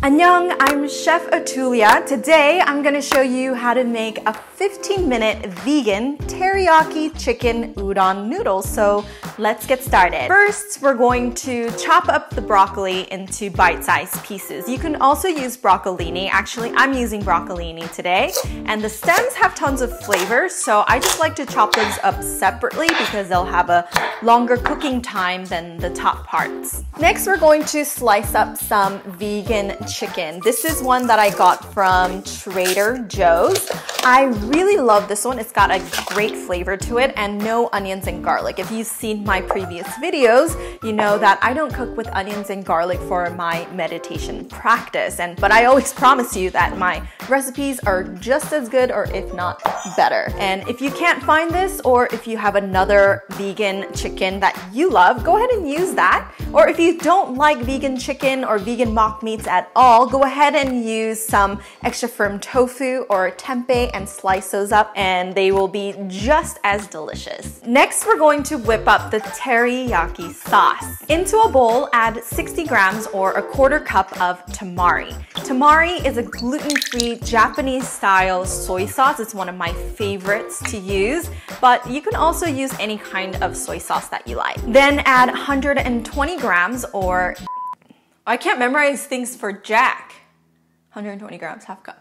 Annyeong, I'm Chef Atulya. Today, I'm gonna show you how to make a 15-minute vegan teriyaki chicken udon noodles. So let's get started. First, we're going to chop up the broccoli into bite-sized pieces. You can also use broccolini. Actually, I'm using broccolini today. And the stems have tons of flavor, so I just like to chop those up separately because they'll have a longer cooking time than the top parts. Next, we're going to slice up some vegan chicken. This is one that I got from Trader Joe's. I really love this one. It's got a great flavor to it and no onions and garlic. If you've seen my previous videos, you know that I don't cook with onions and garlic for my meditation practice. But I always promise you that my recipes are just as good or if not better. And if you can't find this, or if you have another vegan chicken that you love, go ahead and use that. Or if you don't like vegan chicken or vegan mock meats at all, go ahead and use some extra firm tofu or tempeh and slice those up and they will be just as delicious. Next, we're going to whip up the teriyaki sauce. Into a bowl, add 60 grams or a quarter cup of tamari. Tamari is a gluten-free Japanese-style soy sauce. It's one of my favorites to use, but you can also use any kind of soy sauce that you like. Then add 120 grams or I can't memorize things for Jack. 120 grams, half cup.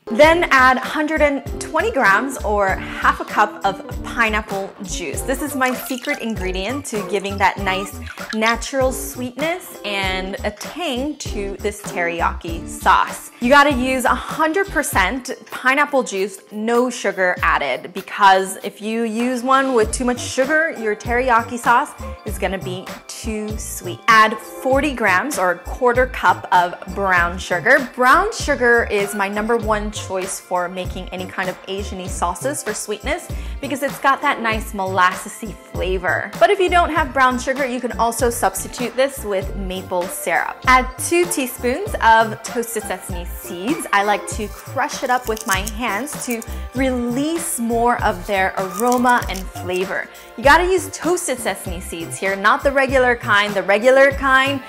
Then add 120 grams or half a cup of pineapple juice. This is my secret ingredient to giving that nice natural sweetness and a tang to this teriyaki sauce. You gotta use 100% pineapple juice, no sugar added, because if you use one with too much sugar, your teriyaki sauce is gonna be too sweet. Add 40 grams or a quarter cup of brown sugar. Brown sugar is my #1 choice for making any kind of Asian-y sauces for sweetness because it's got that nice molassesy flavor. But if you don't have brown sugar, you can also substitute this with maple syrup. Add 2 teaspoons of toasted sesame seeds. I like to crush it up with my hands to release more of their aroma and flavor. You gotta use toasted sesame seeds here, not the regular kind. The regular kind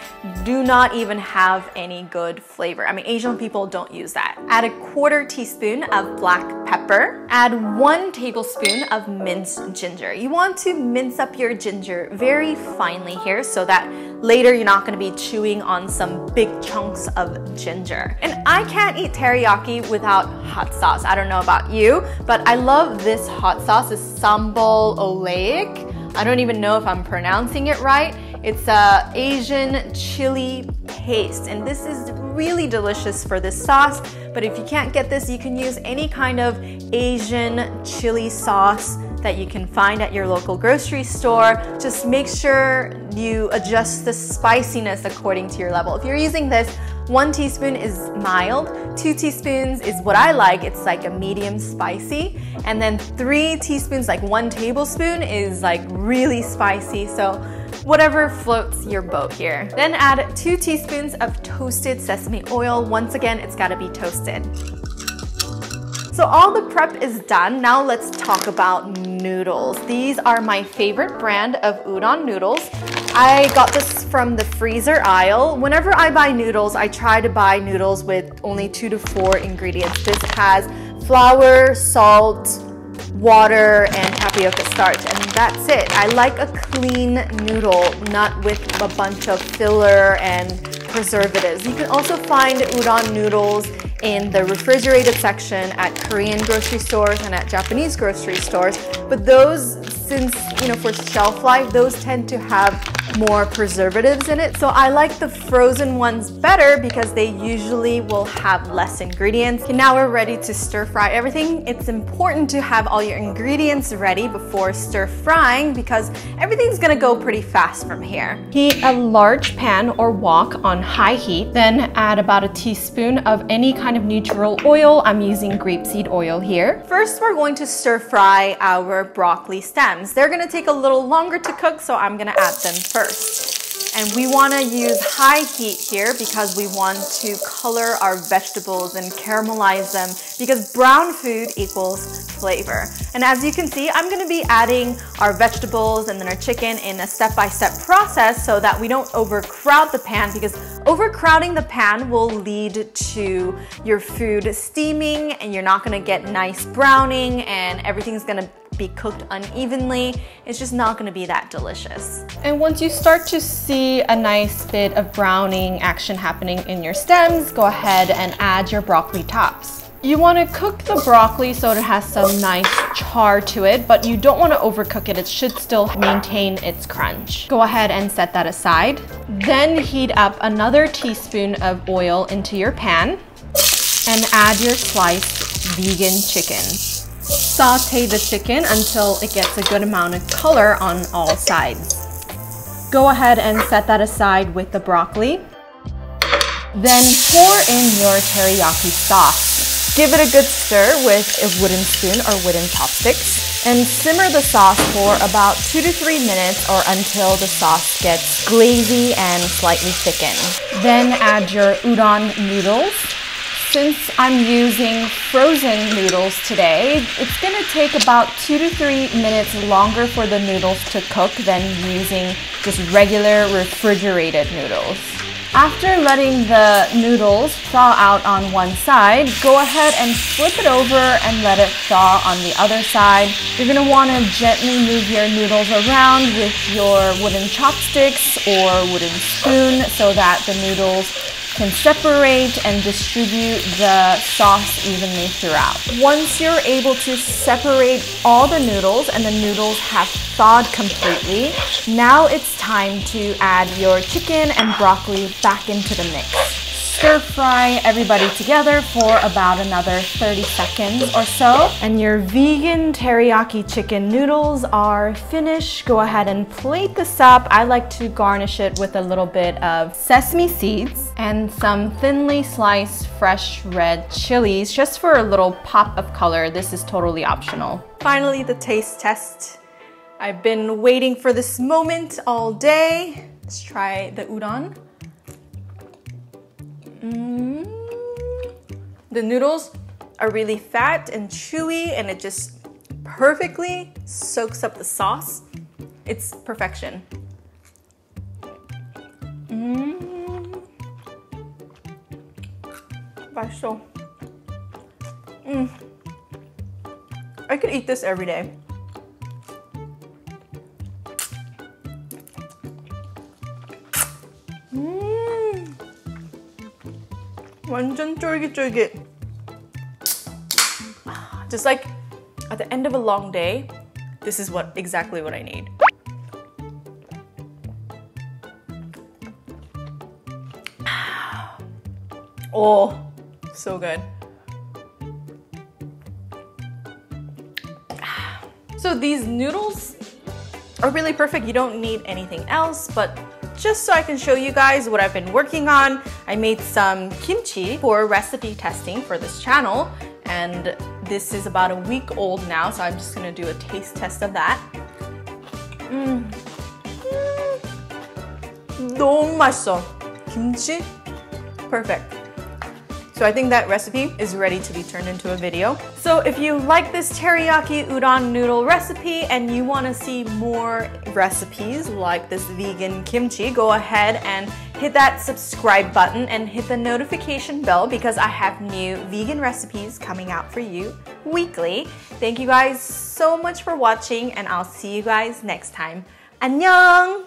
do not even have any good flavor. I mean, Asian people don't use that. Add a quarter teaspoon of black pepper. Add 1 tablespoon of minced ginger. You want to mince up your ginger very finely here so that later you're not going to be chewing on some big chunks of ginger. And I can't eat teriyaki without hot sauce. I don't know about you, but I love this hot sauce. It's sambal oleic. I don't even know if I'm pronouncing it right. It's a Asian chili paste, and this is really delicious for this sauce. But if you can't get this, you can use any kind of Asian chili sauce that you can find at your local grocery store. Just make sure you adjust the spiciness according to your level. If you're using this, 1 teaspoon is mild, 2 teaspoons is what I like, it's like a medium spicy, and then 3 teaspoons, like 1 tablespoon is like really spicy, so whatever floats your boat here. Then add 2 teaspoons of toasted sesame oil. Once again, it's gotta be toasted. So all the prep is done. Now let's talk about noodles. These are my favorite brand of udon noodles. I got this from the freezer aisle. Whenever I buy noodles, I try to buy noodles with only 2 to 4 ingredients. This has flour, salt, water, and tapioca starch, and that's it. I like a clean noodle, not with a bunch of filler and preservatives. You can also find udon noodles in the refrigerated section at Korean grocery stores and at Japanese grocery stores, but those, since, you know, for shelf life, those tend to have more preservatives in it. So I like the frozen ones better because they usually will have less ingredients. Okay, now we're ready to stir fry everything. It's important to have all your ingredients ready before stir frying because everything's gonna go pretty fast from here. Heat a large pan or wok on high heat, then add about 1 teaspoon of any kind of neutral oil. I'm using grapeseed oil here. First, we're going to stir fry our broccoli stems. They're gonna take a little longer to cook, so I'm gonna add them first. And we want to use high heat here because we want to color our vegetables and caramelize them, because brown food equals flavor. And as you can see, I'm going to be adding our vegetables and then our chicken in a step-by-step process so that we don't overcrowd the pan, because overcrowding the pan will lead to your food steaming and you're not going to get nice browning and everything's going to be cooked unevenly. It's just not going to be that delicious. And once you start to see a nice bit of browning action happening in your stems, go ahead and add your broccoli tops. You want to cook the broccoli so it has some nice char to it, but you don't want to overcook it. It should still maintain its crunch. Go ahead and set that aside. Then heat up another teaspoon of oil into your pan and add your sliced vegan chicken. Saute the chicken until it gets a good amount of color on all sides. Go ahead and set that aside with the broccoli. Then pour in your teriyaki sauce. Give it a good stir with a wooden spoon or wooden chopsticks and simmer the sauce for about 2 to 3 minutes or until the sauce gets glazy and slightly thickened. Then add your udon noodles. Since I'm using frozen noodles today, it's going to take about 2 to 3 minutes longer for the noodles to cook than using just regular refrigerated noodles. After letting the noodles thaw out on one side, go ahead and flip it over and let it thaw on the other side. You're going to want to gently move your noodles around with your wooden chopsticks or wooden spoon so that the noodles can separate and distribute the sauce evenly throughout. Once you're able to separate all the noodles and the noodles have thawed completely, now it's time to add your chicken and broccoli back into the mix. Stir fry everybody together for about another 30 seconds or so. And your vegan teriyaki chicken noodles are finished. Go ahead and plate this up. I like to garnish it with a little bit of sesame seeds and some thinly sliced fresh red chilies just for a little pop of color. This is totally optional. Finally, the taste test. I've been waiting for this moment all day. Let's try the udon. The noodles are really fat and chewy and it just perfectly soaks up the sauce. It's perfection. 맛있어. I could eat this every day. 완전 쫄깃쫄깃. Just like at the end of a long day, this is exactly what I need. Oh, so good. So these noodles are really perfect. You don't need anything else, but just so I can show you guys what I've been working on, I made some kimchi for recipe testing for this channel, and this is about a week old now, so I'm just gonna do a taste test of that. 너무 맛있어. Kimchi, perfect. So I think that recipe is ready to be turned into a video. So if you like this teriyaki udon noodle recipe and you want to see more recipes like this vegan kimchi, go ahead and hit that subscribe button and hit the notification bell because I have new vegan recipes coming out for you weekly. Thank you guys so much for watching and I'll see you guys next time. 안녕!